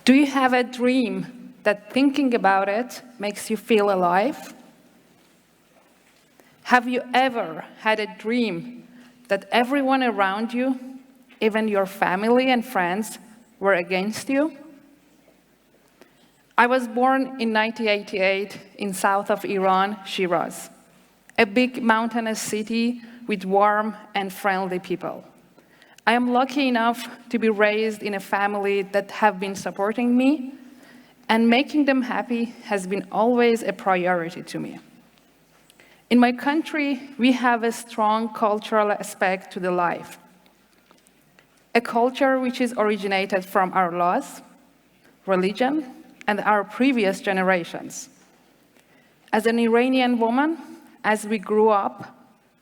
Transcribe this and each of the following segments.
Do you have a dream that thinking about it makes you feel alive? Have you ever had a dream that everyone around you, even your family and friends, were against you? I was born in 1988 in south of Iran, Shiraz, a big mountainous city with warm and friendly people. I am lucky enough to be raised in a family that have been supporting me, and making them happy has been always a priority to me. In my country, we have a strong cultural aspect to the life. A culture which is originated from our laws, religion, and our previous generations. As an Iranian woman, as we grew up,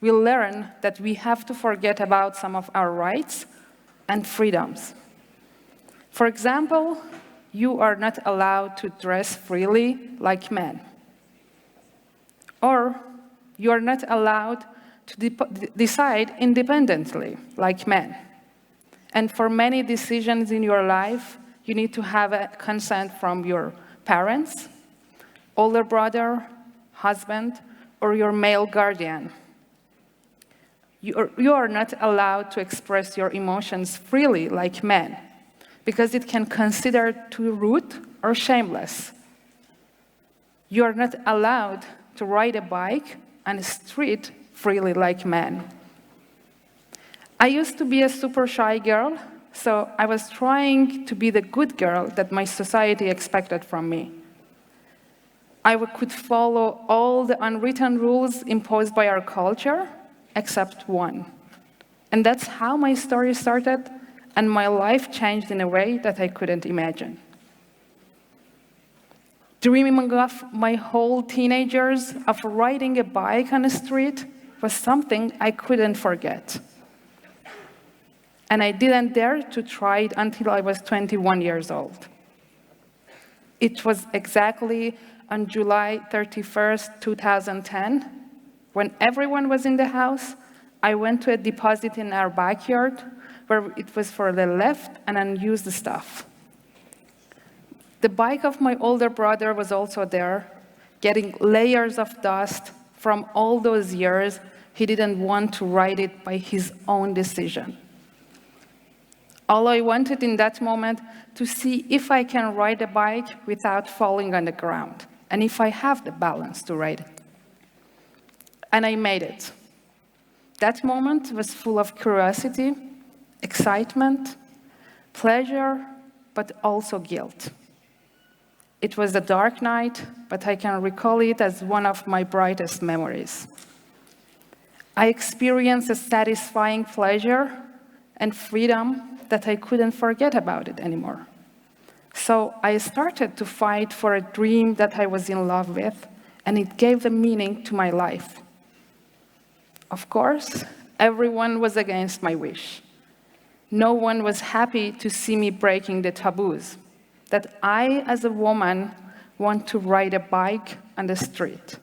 we learn that we have to forget about some of our rights and freedoms. For example, you are not allowed to dress freely like men. Or you are not allowed to decide independently like men. And for many decisions in your life, you need to have a consent from your parents, older brother, husband, or your male guardian. You are not allowed to express your emotions freely like men, because it can consider too rude or shameless. You are not allowed to ride a bike on the street freely like men. I used to be a super shy girl, so I was trying to be the good girl that my society expected from me. I could follow all the unwritten rules imposed by our culture, except one. And that's how my story started, and my life changed in a way that I couldn't imagine. Dreaming of my whole teenagers of riding a bike on the street was something I couldn't forget. And I didn't dare to try it until I was 21 years old. It was exactly on July 31st, 2010, when everyone was in the house. I went to a deposit in our backyard where it was for the left and unused stuff. The bike of my older brother was also there, getting layers of dust from all those years he didn't want to ride it by his own decision. All I wanted in that moment to see if I can ride a bike without falling on the ground, and if I have the balance to ride it. And I made it. That moment was full of curiosity, excitement, pleasure, but also guilt. It was a dark night, but I can recall it as one of my brightest memories. I experienced a satisfying pleasure and freedom that I couldn't forget about it anymore. So I started to fight for a dream that I was in love with, and it gave the meaning to my life. Of course, everyone was against my wish. No one was happy to see me breaking the taboos, that I, as a woman, want to ride a bike on the street.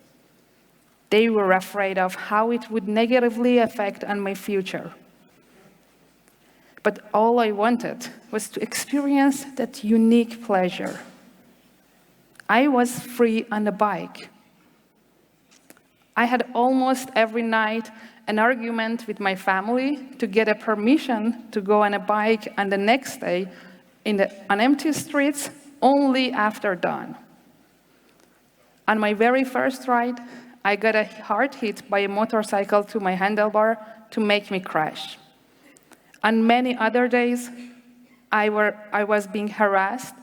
They were afraid of how it would negatively affect on my future. But all I wanted was to experience that unique pleasure. I was free on the bike. I had almost every night an argument with my family to get a permission to go on a bike on the next day on empty streets only after dawn. On my very first ride, I got a hard hit by a motorcycle to my handlebar to make me crash. On many other days, I was being harassed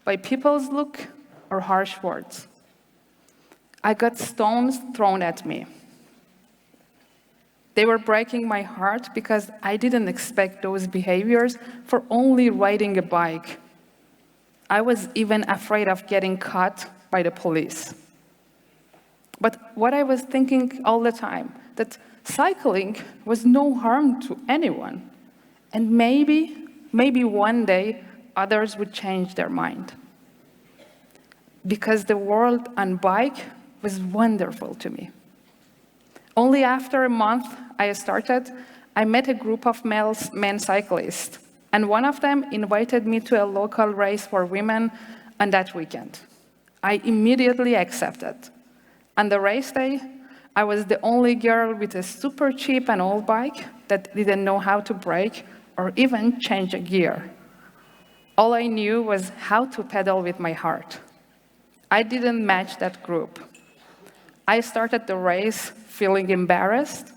by people's look or harsh words. I got stones thrown at me. They were breaking my heart because I didn't expect those behaviors for only riding a bike. I was even afraid of getting caught by the police. But what I was thinking all the time, that cycling was no harm to anyone. And maybe one day, others would change their mind. Because the world on bike was wonderful to me. Only after a month I met a group of men cyclists And one of them invited me to a local race for women on that weekend. I immediately accepted. On the race day, I was the only girl with a super cheap and old bike that didn't know how to brake or even change a gear. All I knew was how to pedal with my heart. I didn't match that group. I started the race feeling embarrassed,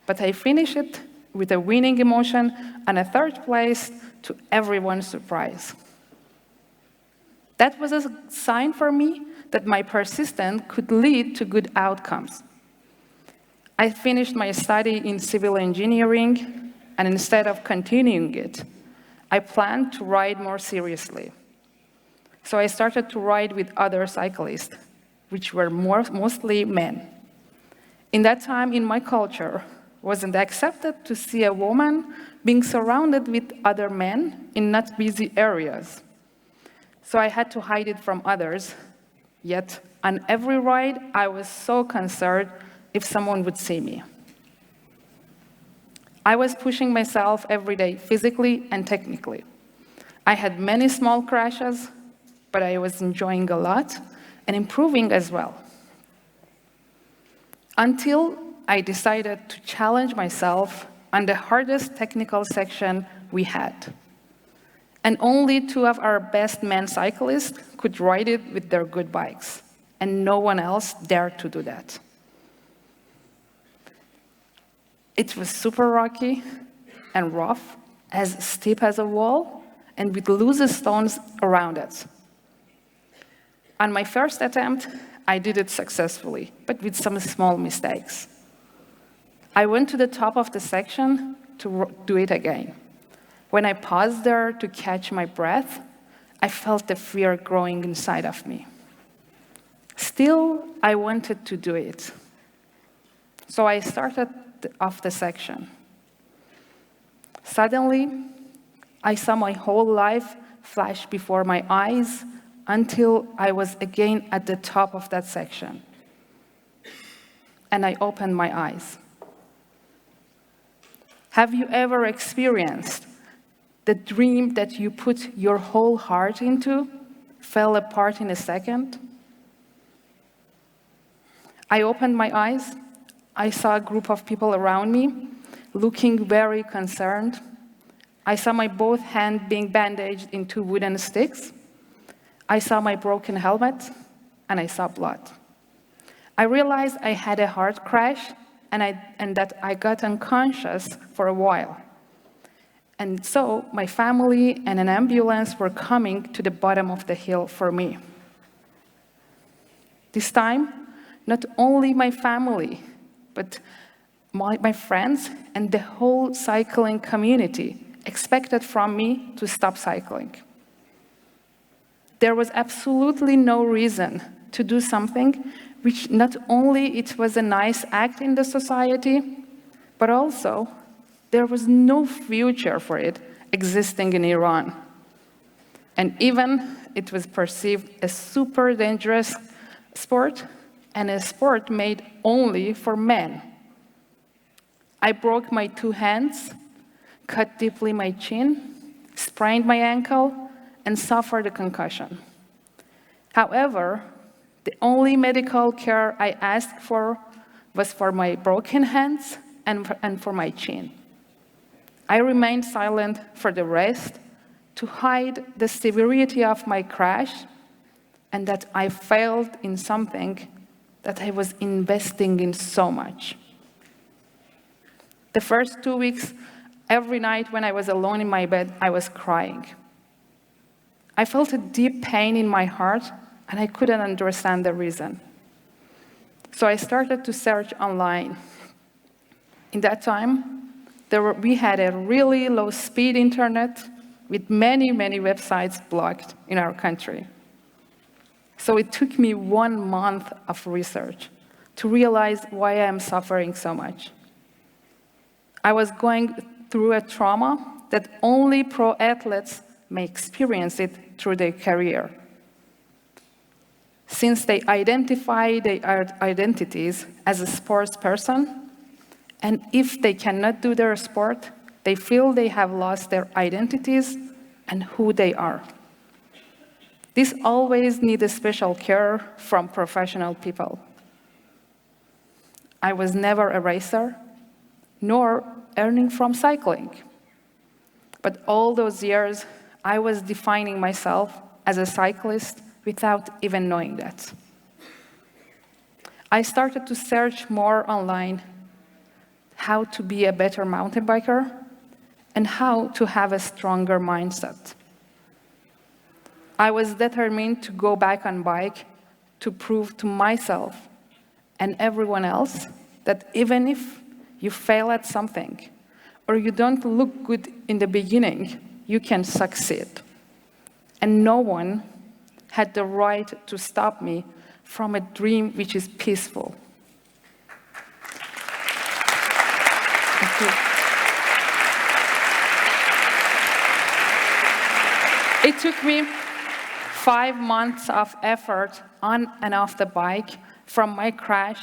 but I finished it with a winning emotion and a third place to everyone's surprise. That was a sign for me that my persistence could lead to good outcomes. I finished my study in civil engineering, and instead of continuing it, I planned to ride more seriously. So I started to ride with other cyclists, which were mostly men. In that time, in my culture, it wasn't accepted to see a woman being surrounded with other men in not busy areas. So I had to hide it from others. Yet, on every ride, I was so concerned if someone would see me. I was pushing myself every day, physically and technically. I had many small crashes, but I was enjoying a lot and improving as well. Until I decided to challenge myself on the hardest technical section we had. And only 2 of our best men cyclists could ride it with their good bikes, and no one else dared to do that. It was super rocky and rough, as steep as a wall, and with loose stones around it. On my first attempt, I did it successfully, but with some small mistakes. I went to the top of the section to do it again. When I paused there to catch my breath, I felt the fear growing inside of me. Still, I wanted to do it. So I started off the section. Suddenly, I saw my whole life flash before my eyes until I was again at the top of that section. And I opened my eyes. Have you ever experienced the dream that you put your whole heart into fell apart in a second? I opened my eyes. I saw a group of people around me looking very concerned. I saw my both hands being bandaged in 2 wooden sticks. I saw my broken helmet, and I saw blood. I realized I had a heart crash and that I got unconscious for a while. And so my family and an ambulance were coming to the bottom of the hill for me. This time, not only my family, but my friends and the whole cycling community expected from me to stop cycling. There was absolutely no reason to do something which not only it was a nice act in the society, but also there was no future for it existing in Iran. And even it was perceived as super dangerous sport and a sport made only for men. I broke my 2 hands, cut deeply my chin, sprained my ankle, and suffered a concussion. However, the only medical care I asked for was for my broken hands and for my chin. I remained silent for the rest to hide the severity of my crash and that I failed in something that I was investing in so much. The first 2 weeks, every night when I was alone in my bed, I was crying. I felt a deep pain in my heart, and I couldn't understand the reason. So I started to search online. In that time, we had a really low-speed internet with many, many websites blocked in our country. So it took me 1 month of research to realize why I am suffering so much. I was going through a trauma that only pro athletes may experience it through their career. Since they identify their identities as a sports person, and if they cannot do their sport, They feel they have lost their identities and who they are. This always needs special care from professional people. I was never a racer, nor earning from cycling. But all those years, I was defining myself as a cyclist without even knowing that. I started to search more online how to be a better mountain biker and how to have a stronger mindset. I was determined to go back on bike to prove to myself and everyone else that even if you fail at something or you don't look good in the beginning, you can succeed. And no one had the right to stop me from a dream which is peaceful. Thank you. It took me 5 months of effort on and off the bike from my crash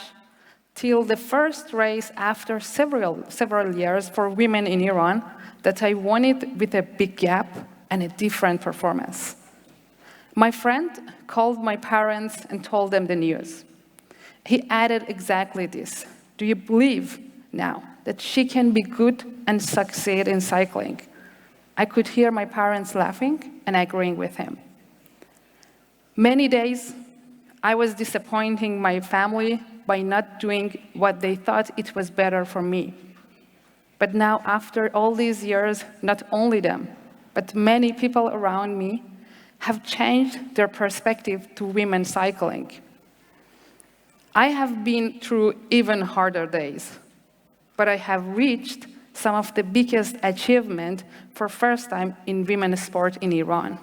till the first race after several years for women in Iran that I won it with a big gap and a different performance. My friend called my parents and told them the news. He added exactly this: do you believe now that she can be good and succeed in cycling? I could hear my parents laughing and agreeing with him. Many days, I was disappointing my family by not doing what they thought it was better for me. But now, after all these years, not only them, but many people around me have changed their perspective to women cycling. I have been through even harder days, but I have reached some of the biggest achievements for first time in women's sport in Iran.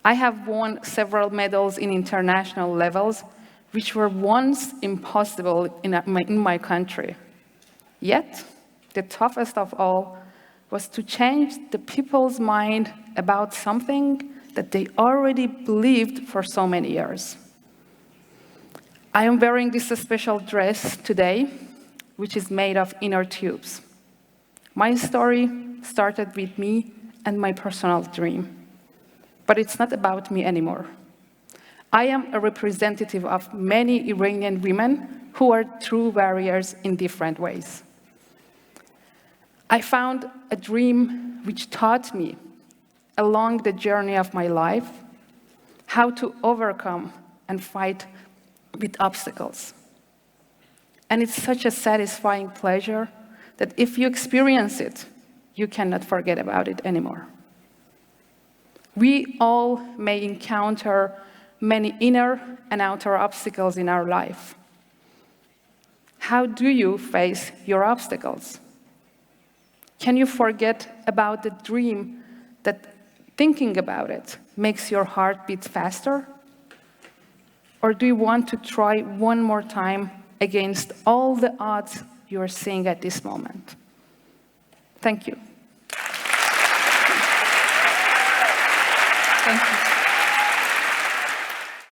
I have won several medals in international levels, which were once impossible in my country. Yet, the toughest of all was to change the people's mind about something that they already believed for so many years. I am wearing this special dress today, which is made of inner tubes. My story started with me and my personal dream. But it's not about me anymore. I am a representative of many Iranian women who are true warriors in different ways. I found a dream which taught me, along the journey of my life, how to overcome and fight with obstacles. And it's such a satisfying pleasure that if you experience it, you cannot forget about it anymore. We all may encounter many inner and outer obstacles in our life. How do you face your obstacles? Can you forget about the dream that thinking about it makes your heart beat faster? Or do you want to try one more time against all the odds you are seeing at this moment? Thank you.